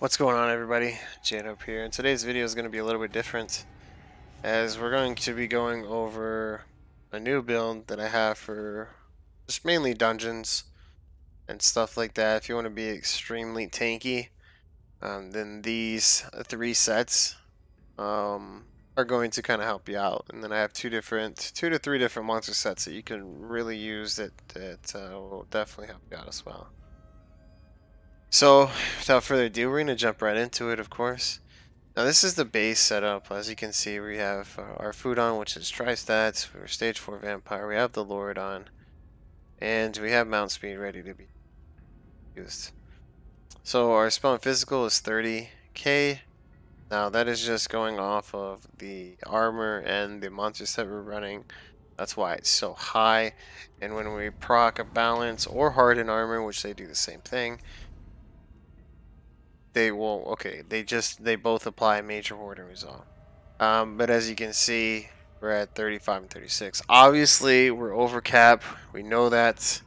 What's going on, everybody? Jade up here, and today's video is going to be a little bit different as we're going to be going over a new build that I have for just mainly dungeons and stuff like that. If you want to be extremely tanky, then these three sets are going to kind of help you out. And then I have two to three different monster sets that you can really use that will definitely help you out as well. So, without further ado, we're going to jump right into it, of course. Now this is the base setup. As you can see, we have our food on, which is tri-stats. We're stage 4 vampire. We have the Lord on, and we have mount speed ready to be used. So our spawn physical is 30k. Now that is just going off of the armor and the monster set we're running. That's why it's so high. And when we proc a balance or harden armor, which they do the same thing, they will, okay, they both apply major horde and resolve. But as you can see, we're at 35 and 36. Obviously, we're over cap. We know that.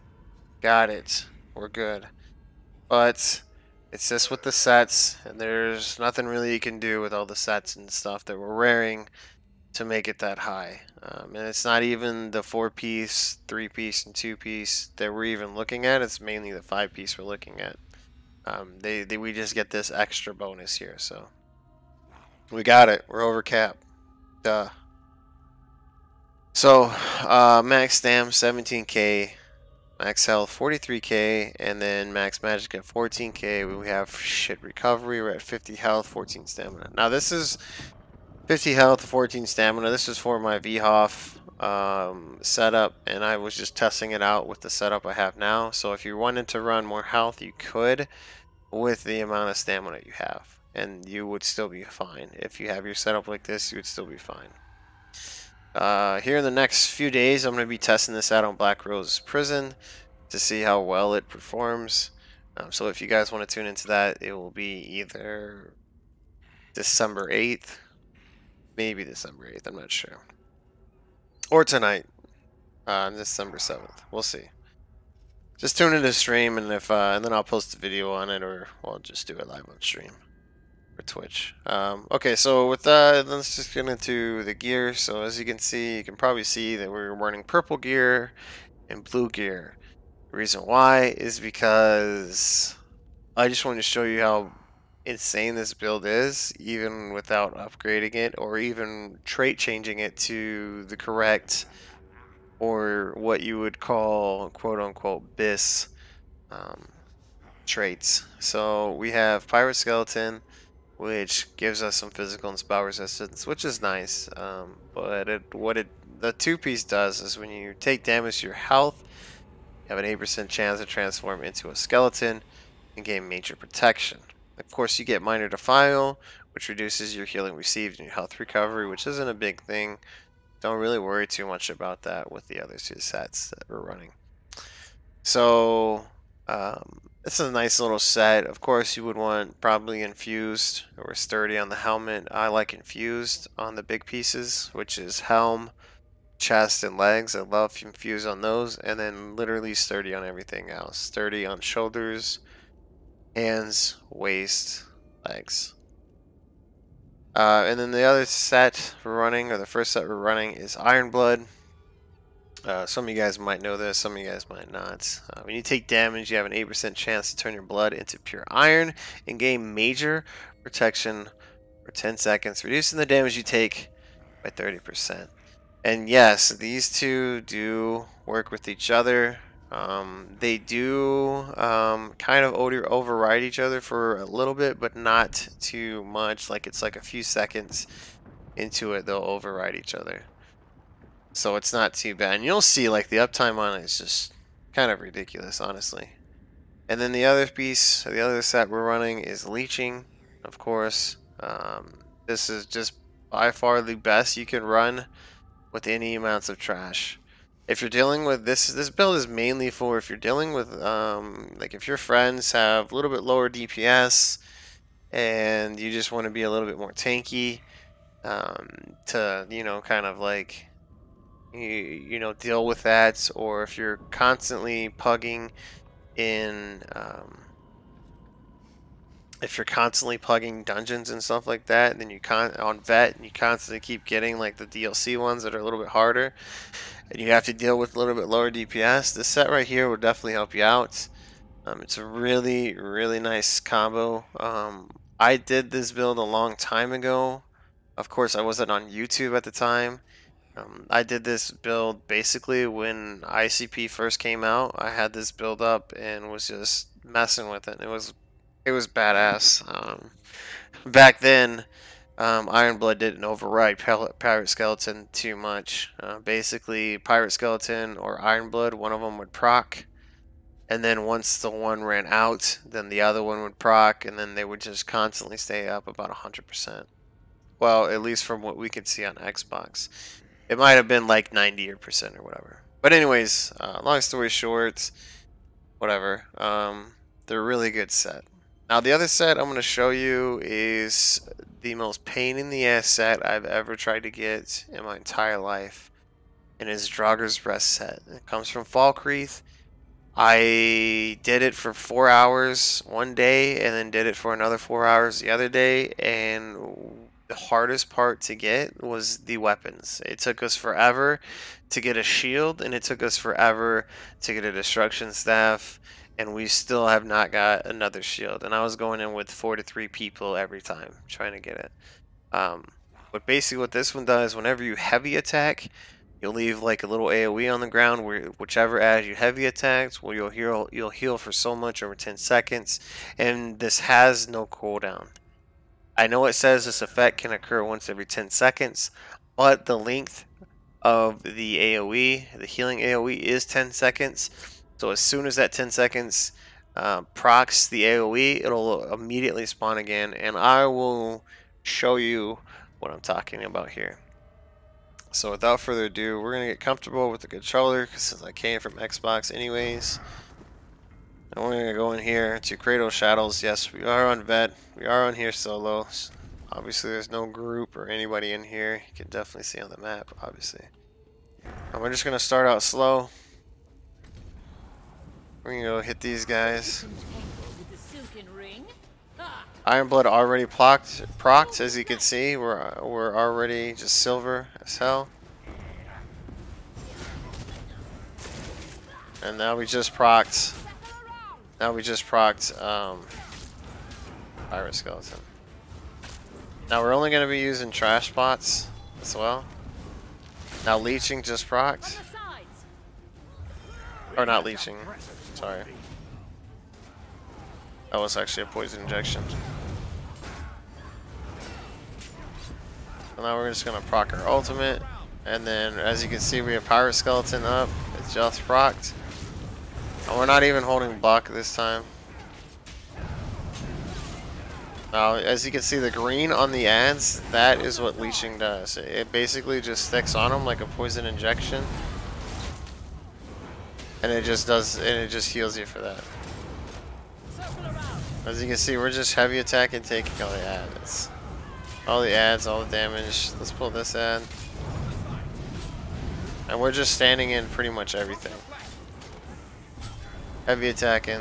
Got it. We're good. But it's just with the sets, and there's nothing really you can do with all the sets and stuff that we're wearing to make it that high. And it's not even the 4-piece, 3-piece, and 2-piece that we're even looking at. It's mainly the 5-piece we're looking at. We just get this extra bonus here, so we got it. We're over cap. Duh. So, max stam 17k, max health 43k, and then max magic at 14k. We have shit recovery. We're at 50 health, 14 stamina. Now this is 50 health, 14 stamina. This is for my VHOF setup, and I was just testing it out with the setup I have now. So if you wanted to run more health, you could with the amount of stamina you have, and you would still be fine. If you have your setup like this, you would still be fine. Here in the next few days, I'm going to be testing this out on Blackrose Prison to see how well it performs. So if you guys want to tune into that, it will be either December 8th, maybe December 8th, I'm not sure. Or tonight, December 7th. We'll see. Just tune into the stream, and and then I'll post a video on it, or I'll just do it live on stream. Or Twitch. Okay, so with that, let's just get into the gear. So as you can see, you can probably see that we're running purple gear and blue gear. The reason why is because I just wanted to show you how insane this build is, even without upgrading it or even trait changing it to the correct, or what you would call quote-unquote BIS traits. So we have Pirate Skeleton, which gives us some physical and spell resistance, which is nice. But the 2-piece does is when you take damage to your health, you have an 8% chance to transform into a skeleton and gain major protection. Of course, you get minor defile, which reduces your healing received and your health recovery, which isn't a big thing. Don't really worry too much about that with the other two sets that we're running. So, this is a nice little set. Of course, you would want probably infused or sturdy on the helmet. I like infused on the big pieces, which is helm, chest, and legs. I love infused on those, and then literally sturdy on everything else. Sturdy on shoulders, hands, waist, legs. And then the other set we're running, or the first set we're running, is IronBlood. Some of you guys might know this, some of you guys might not. When you take damage, you have an 8% chance to turn your blood into pure iron and gain major protection for 10 seconds, reducing the damage you take by 30%. And yes, these two do work with each other. They do kind of override each other for a little bit, but not too much. Like it's like a few seconds into it, they'll override each other. So it's not too bad. And you'll see like the uptime on it is just kind of ridiculous, honestly. And then the other piece, the other set we're running is Leeching, of course. This is just by far the best you can run with any amounts of trash. If you're dealing with this build is mainly for if you're dealing with like if your friends have a little bit lower DPS and you just want to be a little bit more tanky, to kind of like deal with that, or if you're constantly pugging in if you're constantly plugging dungeons and stuff like that, and then on vet, and you constantly keep getting like the DLC ones that are a little bit harder, and you have to deal with a little bit lower DPS, this set right here will definitely help you out. It's a really nice combo. I did this build a long time ago. Of course, I wasn't on YouTube at the time. I did this build basically when ICP first came out. I had this build up and was just messing with it. It was badass. Back then, IronBlood didn't override Pirate Skeleton too much. Basically, Pirate Skeleton or IronBlood, one of them would proc, and then once the one ran out, then the other one would proc, and then they would just constantly stay up about 100%. Well, at least from what we could see on Xbox. It might have been like 90% or whatever. But anyways, long story short, whatever. They're a really good set. Now the other set I'm going to show you is the most pain in the ass set I've ever tried to get in my entire life. And it's Draugr's Rest set. It comes from Falkreath. I did it for 4 hours one day and then did it for another 4 hours the other day, and the hardest part to get was the weapons. It took us forever to get a shield, and it took us forever to get a destruction staff, and we still have not got another shield. And I was going in with 4 to 3 people every time trying to get it. But basically what this one does, whenever you heavy attack, you'll leave like a little AoE on the ground where whichever adds you heavy attacks, well, you'll heal for so much over 10 seconds, and this has no cooldown. I know it says this effect can occur once every 10 seconds, but the length of the AoE, the healing AoE, is 10 seconds. So as soon as that 10 seconds procs the AoE, it'll immediately spawn again, and I will show you what I'm talking about here. So without further ado, we're going to get comfortable with the controller, because since I came from Xbox anyways. And we're going to go in here to Cradle Shadows. Yes, we are on vet. We are on here solo. Obviously there's no group or anybody in here. You can definitely see on the map, obviously. And we're just going to start out slow. We're going to go hit these guys. IronBlood already procced, as you can see. We're already just silver as hell. And now we just procced. Pirate Skeleton. Now we're only going to be using trash spots as well. Now Leeching just procced. Or not Leeching. Sorry. That was actually a poison injection. So now we're just going to proc our ultimate. And then as you can see, we have Pirate Skeleton up. It's just procced. And we're not even holding block this time. Now, as you can see, the green on the ads, that is what Leeching does. It basically just sticks on them like a poison injection. And it just heals you for that. As you can see, we're just heavy attacking, taking all the ads. All the ads, all the damage. Let's pull this ad. And we're just standing in pretty much everything. Heavy attacking.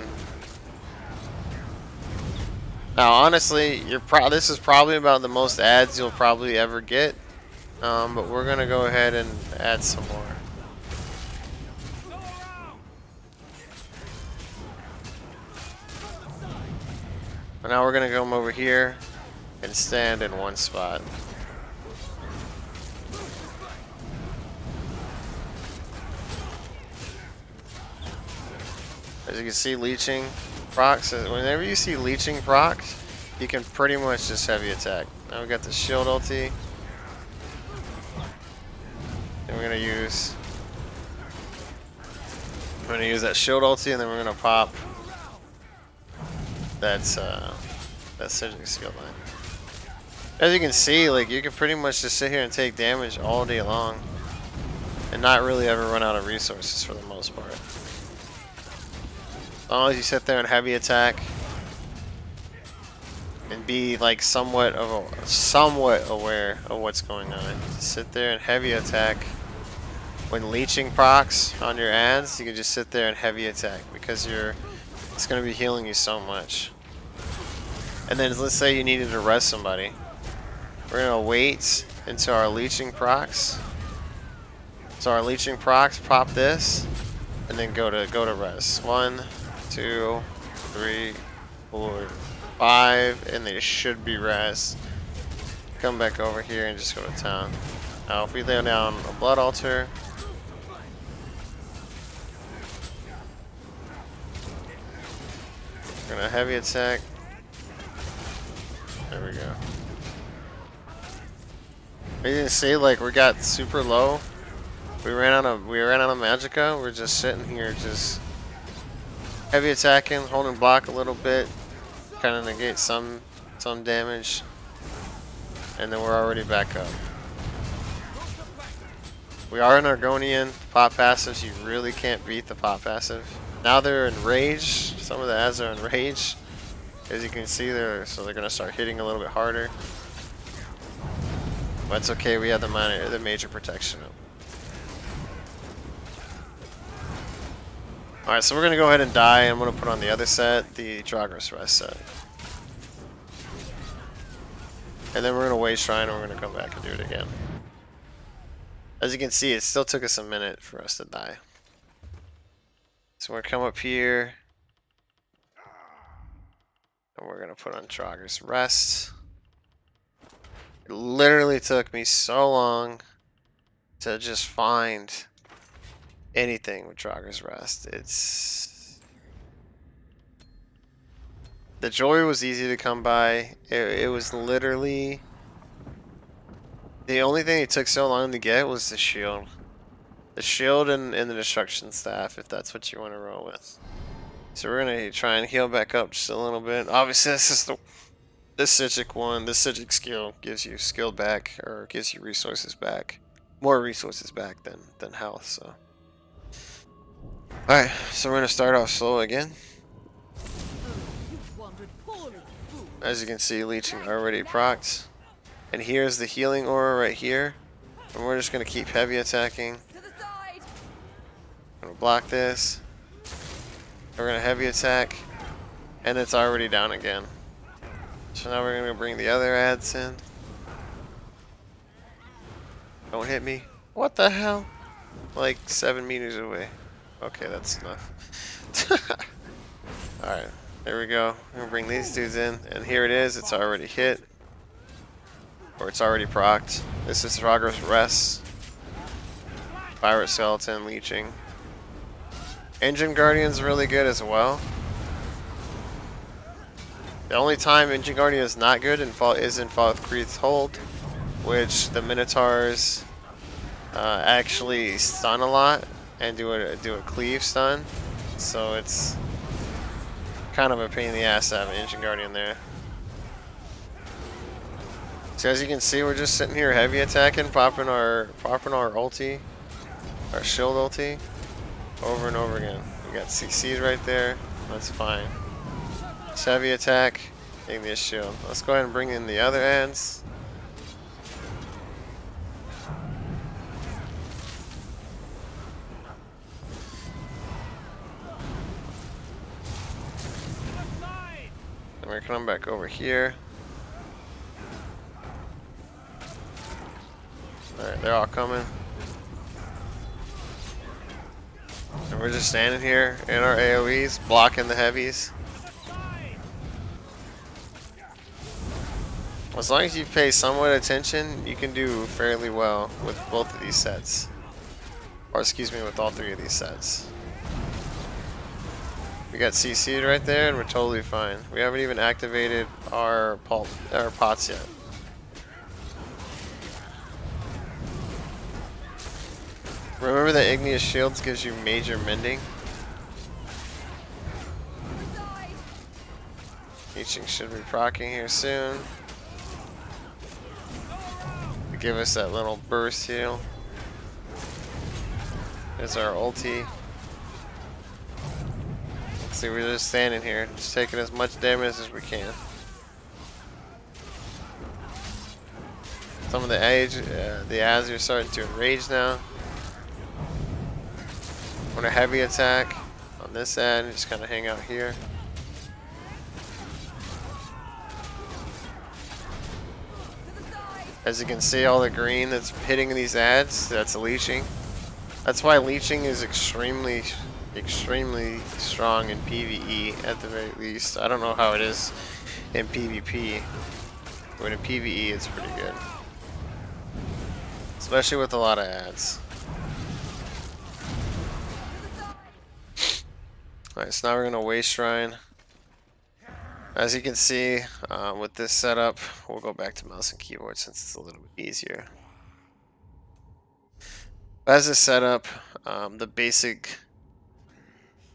Now, honestly, this is probably about the most ads you'll probably ever get. But we're gonna go ahead and add some more. And now we're gonna come over here and stand in one spot. As you can see, Leeching procs. Whenever you see Leeching procs, you can pretty much just heavy attack. Now we got the shield ulti. And we're gonna use that shield ulti, and then we're gonna pop that Sigil skill line. As you can see, like, you can pretty much just sit here and take damage all day long and not really ever run out of resources for the most part. As long as you sit there and heavy attack and be like somewhat aware of what's going on. Just sit there and heavy attack. When Leeching procs on your ads, you can just sit there and heavy attack because it's going to be healing you so much. And then let's say you needed to rest somebody. We're gonna wait until our Leeching procs. So our Leeching procs, pop this, and then go to rest. 1, 2, 3, 4, 5, and they should be rest. Come back over here and just go to town. Now if we lay down a blood altar, we're gonna heavy attack. There we go. We didn't see, like, we got super low. We ran out of magicka. We're just sitting here, just heavy attacking, holding block a little bit, kind of negate some damage, and then we're already back up. We are in Argonian. Pop passives, you really can't beat the pop passive. Now they're enraged. Some of the ads are enraged. As you can see, they're gonna start hitting a little bit harder. But it's okay. We have the major protection up. All right, so we're gonna go ahead and die. I'm gonna put on the other set, the Draugr rest set, and then we're gonna wait shrine, and we're gonna come back and do it again. As you can see, it still took us a minute for us to die. So we're gonna come up here. And we're gonna put on Draugr's rest. It literally took me so long to just find anything with Draugr's rest. The joy was easy to come by. It was literally the only thing it took so long to get was the shield. The shield and the destruction staff, if that's what you want to roll with. So we're gonna try and heal back up just a little bit. Obviously, this Psijic one, this Psijic skill gives you skill back, or gives you resources back, more resources back than health. So, all right, so we're gonna start off slow again. As you can see, Leeching already procced, and here's the healing aura right here, and we're just gonna keep heavy attacking. I'm gonna block this. We're gonna heavy attack, and it's already down again. So now we're gonna bring the other ads in. Don't hit me. What the hell? Like 7 meters away. Okay, that's enough. Alright, there we go. We're gonna bring these dudes in, and here it is. It's already hit. Or it's already procced. This is Draugr's rest. Pirate Skeleton, Leeching. Engine Guardian's really good as well. The only time Engine Guardian is not good is in Falkreath's Hold, which the Minotaurs actually stun a lot and do a cleave stun. So it's kind of a pain in the ass to have an Engine Guardian there. So as you can see, we're just sitting here heavy attacking, popping our ulti, our shield ulti, over and over again. We got CCs right there. That's fine. Just heavy attack, taking this shield. Let's go ahead and bring in the other ads. And we're coming back over here. Alright, they're all coming. And we're just standing here in our AoEs, blocking the heavies. As long as you pay somewhat attention, you can do fairly well with both of these sets. Or excuse me, with all 3 of these sets. We got CC'd right there and we're totally fine. We haven't even activated our pots yet. Remember that Igneous Shields gives you major mending? Leeching should be proccing here soon. To give us that little burst heal. There's our ulti. See, we're just standing here, just taking as much damage as we can. Some of the ads are starting to enrage now. I'm gonna heavy attack on this ad and just kind of hang out here. As you can see, all the green that's hitting these ads, that's a leeching. That's why leeching is extremely strong in PvE at the very least. I don't know how it is in PvP, but in PvE it's pretty good. Especially with a lot of ads. Alright, so now we're gonna waste shrine. As you can see, with this setup, we'll go back to mouse and keyboard since it's a little bit easier. As a setup,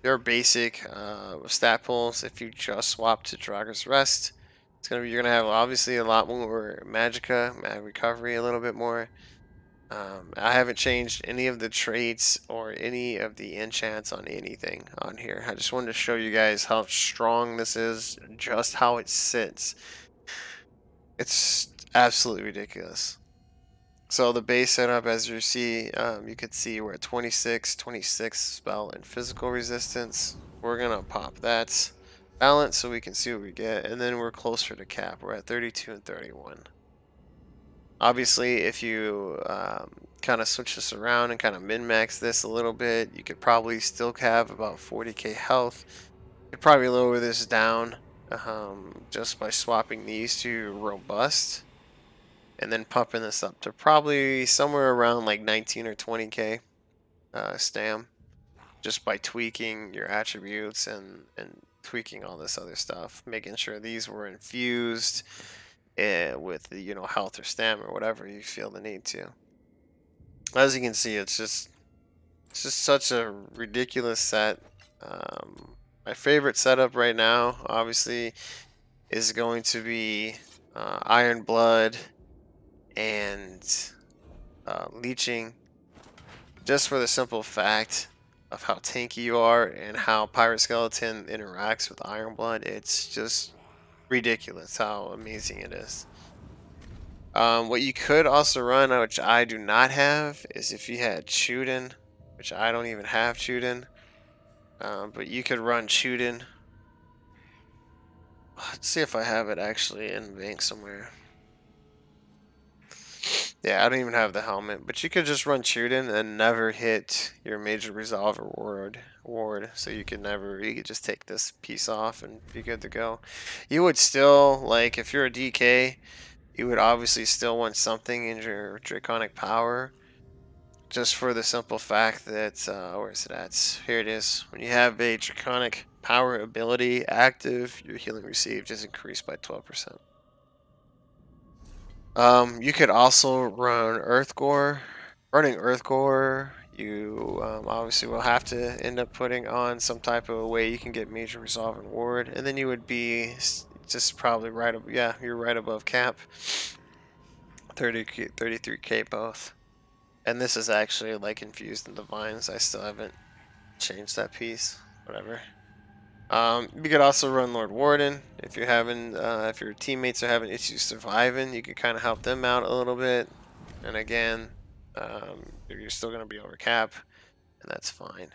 your basic stat pools, if you just swap to Draugr's Rest, you're gonna have obviously a lot more magicka, mag recovery a little bit more. I haven't changed any of the traits or any of the enchants on anything on here. I just wanted to show you guys how strong this is, just how it sits. It's absolutely ridiculous. So the base setup, as you see, you could see we're at 26 spell and physical resistance. We're gonna pop that balance so we can see what we get, and then we're closer to cap. We're at 32 and 31. Obviously, if you kind of switch this around and kind of min-max this a little bit, you could probably still have about 40k health. You could probably lower this down just by swapping these to robust and then pumping this up to probably somewhere around like 19 or 20k stam, just by tweaking your attributes and tweaking all this other stuff, making sure these were infused with the, you know, health or stam or whatever you feel the need to. As you can see, it's just such a ridiculous set. My favorite setup right now, obviously, is going to be IronBlood and Leeching, just for the simple fact of how tanky you are and how Pirate Skeleton interacts with IronBlood. It's just ridiculous how amazing it is. What you could also run, which I do not have, is if you had Chuden, which I don't even have Chuden. But you could run Chuden. Let's see if I have it actually in bank somewhere. Yeah, I don't even have the helmet, but you could just run Chuden and never hit your major resolve or ward, so you could just take this piece off and be good to go. You would still, like, if you're a DK, you would obviously still want something in your draconic power, just for the simple fact that where is it at? Here it is. When you have a draconic power ability active, your healing received is increased by 12%. You could also run Earthgore. Running Earthgore, you obviously will have to end up putting on some type of way you can get major resolve and ward, and then you would be just probably right up, yeah, you're right above cap. 33k both. And this is actually like infused in the vines. I still haven't changed that piece. Whatever. You could also run Lord Warden if you're having, if your teammates are having issues surviving. You could kind of help them out a little bit. And again, you're still gonna be over cap, and that's fine.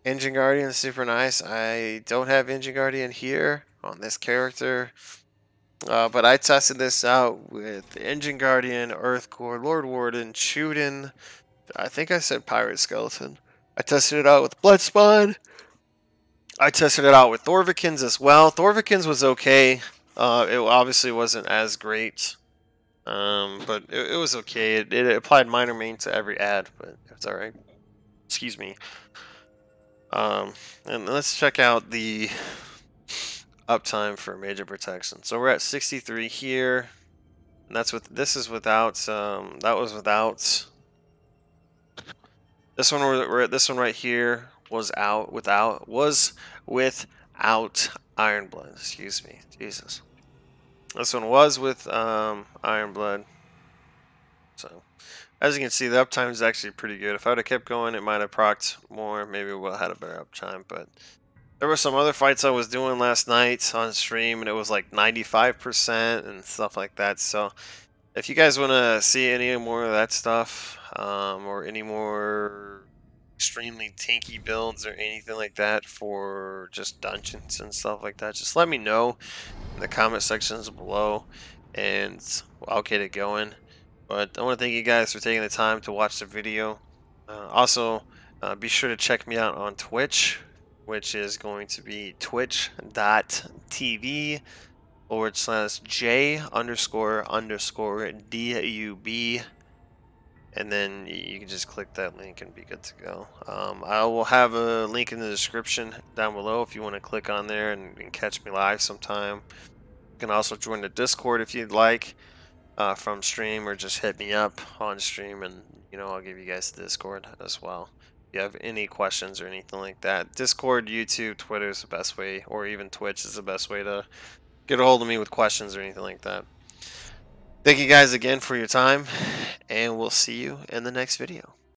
Engine Guardian is super nice. I don't have Engine Guardian here on this character. But I tested this out with Engine Guardian, Earthcore, Lord Warden, Chuden. I think I said Pirate Skeleton. I tested it out with Bloodspawn. I tested it out with Thorvikins as well. Thorvikins was okay. It obviously wasn't as great. But it was okay. It applied minor main to every ad, but it's alright. Excuse me. And let's check out the uptime for major protection. So we're at 63 here, and that's with this is without that was without this one. We're at this one right here was without IronBlood. Excuse me, Jesus. This one was with IronBlood. So as you can see, the uptime is actually pretty good. If I would have kept going, it might have procced more. Maybe we would have had a better uptime, but there were some other fights I was doing last night on stream, and it was like 95% and stuff like that. So if you guys want to see any more of that stuff, or any more extremely tanky builds or anything like that for just dungeons and stuff like that, just let me know in the comment sections below. and I'll get it going. But I want to thank you guys for taking the time to watch the video. Also, be sure to check me out on Twitch, which is going to be twitch.tv/J___DUB. And then you can just click that link and be good to go. I will have a link in the description down below if you want to click on there and catch me live sometime. You can also join the Discord if you'd like from stream, or just hit me up on stream, and I'll give you guys the Discord as well. If you have any questions or anything like that, Discord, YouTube, Twitter is the best way, or even Twitch is the best way to get a hold of me with questions or anything like that. Thank you guys again for your time, and we'll see you in the next video.